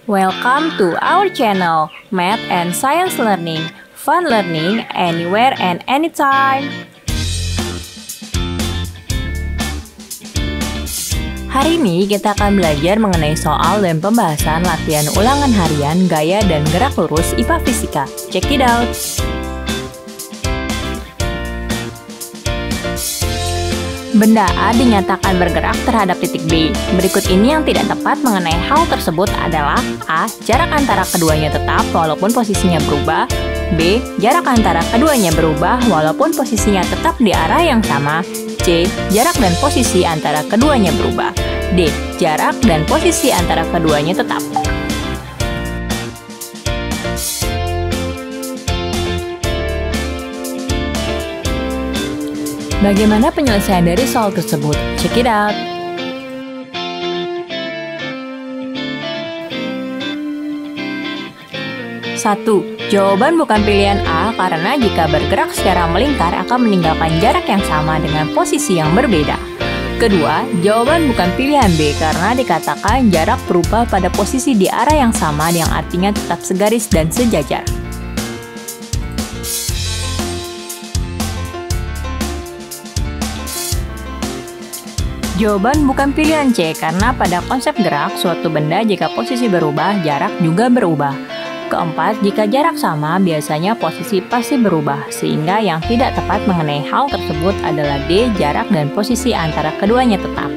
Welcome to our channel, Math and Science Learning. Fun learning anywhere and anytime. Hari ini kita akan belajar mengenai soal dan pembahasan latihan ulangan harian gaya dan gerak lurus IPA Fisika. Check it out! Benda A dinyatakan bergerak terhadap titik B. Berikut ini yang tidak tepat mengenai hal tersebut adalah A. Jarak antara keduanya tetap walaupun posisinya berubah. B. Jarak antara keduanya berubah walaupun posisinya tetap di arah yang sama. C. Jarak dan posisi antara keduanya berubah. D. Jarak dan posisi antara keduanya tetap. Bagaimana penyelesaian dari soal tersebut? Check it out! Satu, jawaban bukan pilihan A karena jika bergerak secara melingkar akan meninggalkan jarak yang sama dengan posisi yang berbeda. Kedua, jawaban bukan pilihan B karena dikatakan jarak berubah pada posisi di arah yang sama yang artinya tetap segaris dan sejajar. Jawaban bukan pilihan C karena pada konsep gerak, suatu benda jika posisi berubah, jarak juga berubah. Keempat, jika jarak sama, biasanya posisi pasti berubah, sehingga yang tidak tepat mengenai hal tersebut adalah D, jarak dan posisi antara keduanya tetap.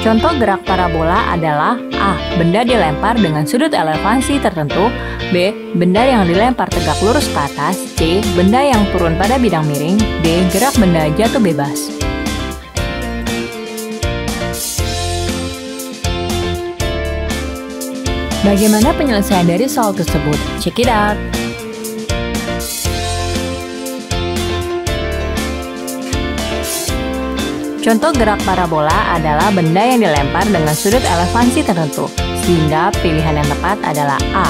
Contoh gerak parabola adalah A. Benda dilempar dengan sudut elevasi tertentu. B. Benda yang dilempar tegak lurus ke atas. C. Benda yang turun pada bidang miring. D. Gerak benda jatuh bebas. Bagaimana penyelesaian dari soal tersebut? Check it out! Contoh gerak parabola adalah benda yang dilempar dengan sudut elevasi tertentu, sehingga pilihan yang tepat adalah A.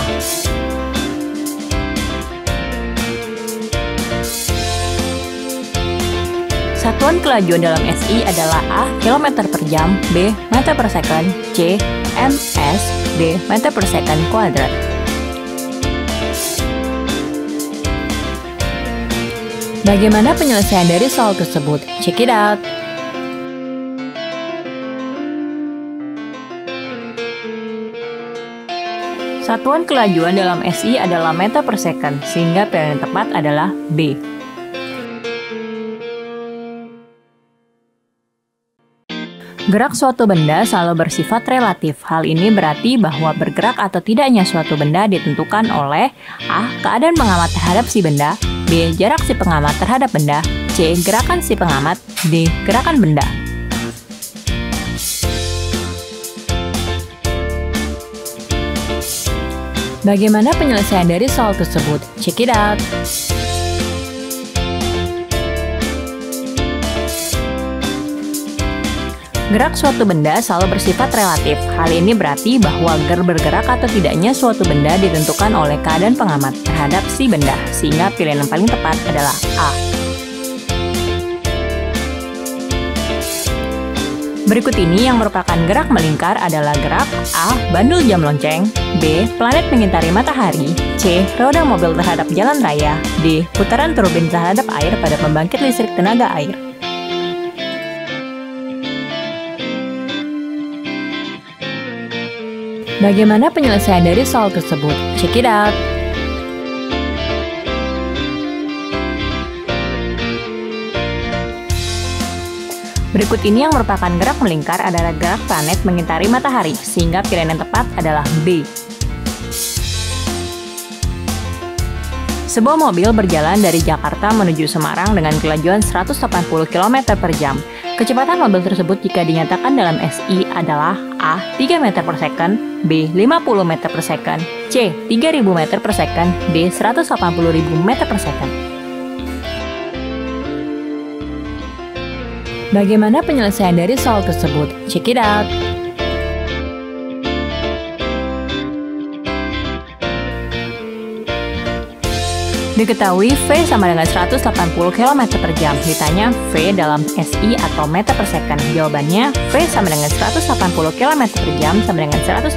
Satuan kelajuan dalam SI adalah A. Kilometer per jam, B. Meter per second, C. ms, D. Meter per second kuadrat. Bagaimana penyelesaian dari soal tersebut? Check it out! Satuan kelajuan dalam SI adalah meter per second, sehingga pilihan yang tepat adalah B. Gerak suatu benda selalu bersifat relatif. Hal ini berarti bahwa bergerak atau tidaknya suatu benda ditentukan oleh A. Keadaan pengamat terhadap si benda. B. Jarak si pengamat terhadap benda. C. Gerakan si pengamat. D. Gerakan benda. Bagaimana penyelesaian dari soal tersebut? Check it out! Gerak suatu benda selalu bersifat relatif. Hal ini berarti bahwa bergerak atau tidaknya suatu benda ditentukan oleh keadaan pengamat terhadap si benda, sehingga pilihan yang paling tepat adalah A. Berikut ini yang merupakan gerak melingkar adalah gerak A. Bandul jam lonceng. B. Planet mengitari matahari. C. Roda mobil terhadap jalan raya. D. Putaran turbin terhadap air pada pembangkit listrik tenaga air. Bagaimana penyelesaian dari soal tersebut? Check it out! Berikut ini yang merupakan gerak melingkar adalah gerak planet mengitari matahari, sehingga pilihan yang tepat adalah B. Sebuah mobil berjalan dari Jakarta menuju Semarang dengan kelajuan 180 km per jam. Kecepatan mobil tersebut jika dinyatakan dalam SI adalah A. 3 meter per second, B. 50 meter per second, C. 3000 meter per second, D. 180.000 meter per second. Bagaimana penyelesaian dari soal tersebut? Check it out! Diketahui V sama dengan 180 km per jam. Ditanya V dalam SI atau meter per second. Jawabannya V sama dengan 180 km per jam sama dengan 180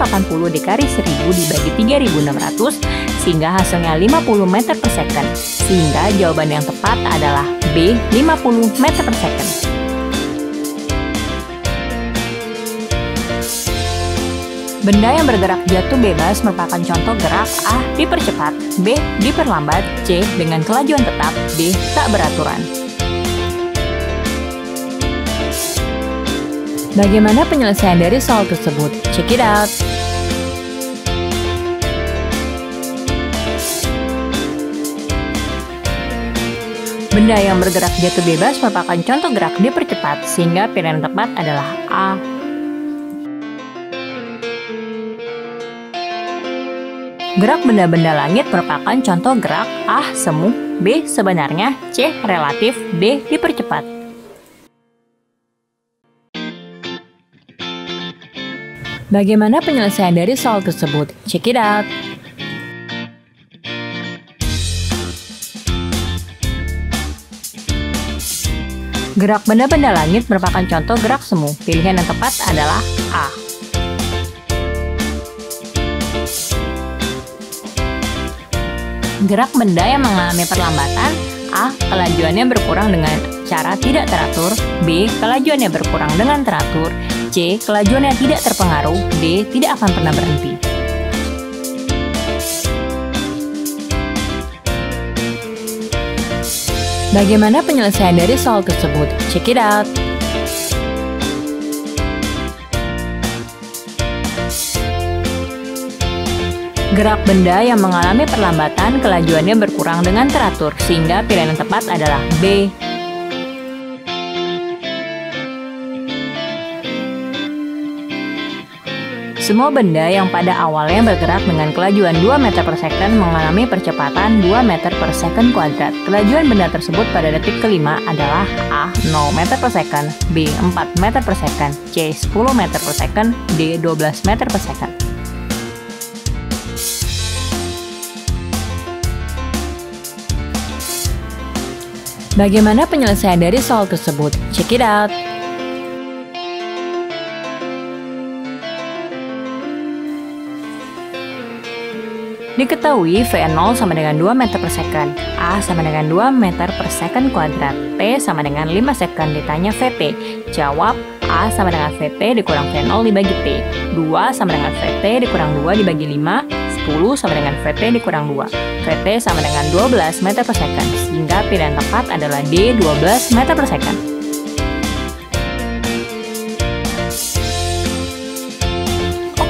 dikali 1000 dibagi 3600 sehingga hasilnya 50 meter per second. Sehingga jawaban yang tepat adalah B, 50 meter per second. Benda yang bergerak jatuh bebas merupakan contoh gerak A. Dipercepat, B. Diperlambat, C. Dengan kelajuan tetap, D. Tak beraturan. Bagaimana penyelesaian dari soal tersebut? Check it out! Benda yang bergerak jatuh bebas merupakan contoh gerak dipercepat, sehingga pilihan yang tepat adalah A. Gerak benda-benda langit merupakan contoh gerak A. Semu, B. Sebenarnya, C. Relatif, D. Dipercepat. Bagaimana penyelesaian dari soal tersebut? Check it out! Gerak benda-benda langit merupakan contoh gerak semu. Pilihan yang tepat adalah A. Gerak benda yang mengalami perlambatan, A. Kelajuannya berkurang dengan cara tidak teratur, B. Kelajuannya berkurang dengan teratur, C. Kelajuannya tidak terpengaruh, D. Tidak akan pernah berhenti. Bagaimana penyelesaian dari soal tersebut? Check it out! Gerak benda yang mengalami perlambatan kelajuannya berkurang dengan teratur, sehingga pilihan yang tepat adalah B. Semua benda yang pada awalnya bergerak dengan kelajuan 2 meter per second mengalami percepatan 2 meter per second kuadrat. Kelajuan benda tersebut pada detik kelima adalah A. 0 meter per second, B. 4 meter per second, C. 10 meter per second, D. 12 meter per second. Bagaimana penyelesaian dari soal tersebut? Check it out! Diketahui V0 sama dengan 2 meter per second, A sama dengan 2 meter per second kuadrat, T sama dengan 5 second. Ditanya VT, jawab A sama dengan VT dikurang V0 dibagi T, 2 sama dengan VT dikurang 2 dibagi 5, 10 sama dengan VT dikurang 2. VT sama dengan 12 meter per second, sehingga pilihan tepat adalah D, 12 meter per second.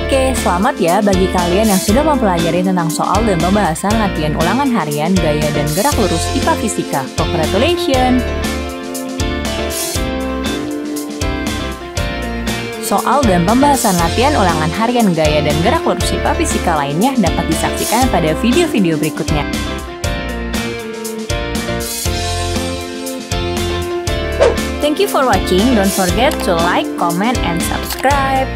Oke, selamat ya bagi kalian yang sudah mempelajari tentang soal dan pembahasan latihan ulangan harian gaya dan gerak lurus IPA Fisika. Congratulations! Soal dan pembahasan latihan ulangan harian gaya dan gerak lurus IPA Fisika lainnya dapat disaksikan pada video-video berikutnya. Thank you for watching. Don't forget to like, comment, and subscribe.